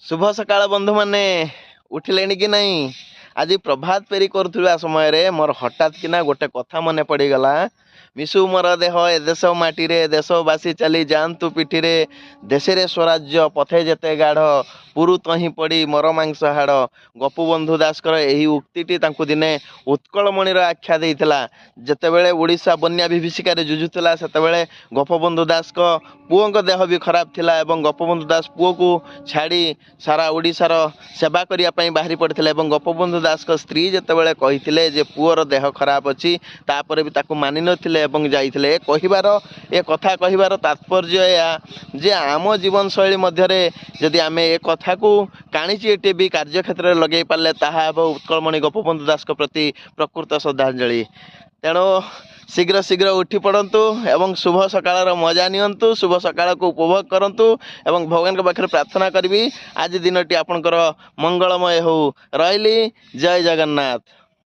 शुभ सकाळ बंधु माने उठिले कि नहीं। आज प्रभात फेरी करुवा समय मोर हठात किना गोटे कथा मन पड़गला। मिशु मोर देह ए देश माटी रे देशवासी चली जातु पिठी रे देश रे स्वराज्य पथे जेते गाढ़ पुरु तही पड़ी मोर मांस हाड़। गोपबंधु दास यही उक्ति दिने उत्कलमणिर आख्या देइथिला। जेतेबेले ओडिशा बन्या विभीषिकार जुझुला सेतेबेले गोपबंधु दास पुओं देह भी खराब थिला एवं गोपबंधु दास पुओ को छाड़ी सारा ओडिशार सेवा करने बाहरी पड़ते। गोपबंधु दास स्त्री जितेबाला कही जे पुओर देह खराब अच्छी तापर भी ताकू मानि नथिले एवं जाइथिले। कहिबार ए कथा कहिबार तात्पर्य या जे आम जीवन शैली मध्यरे जदि आमे ए कथा को काणीची एटे भी कार्य क्षेत्र में लगे पारे ताहा उत्कलमणि गोपबंधु दास प्रति प्रकृत श्रद्धांजलि। तेणु शीघ्र शीघ्र उठी पड़तु एवं शुभ सकाळ मजा नियंतु, शुभ सकाळ को उपभोग करंतु एवं भगवान के पाखे प्रार्थना करी आज दिनटी आपणकर मंगलमय हो। रही जय जगन्नाथ।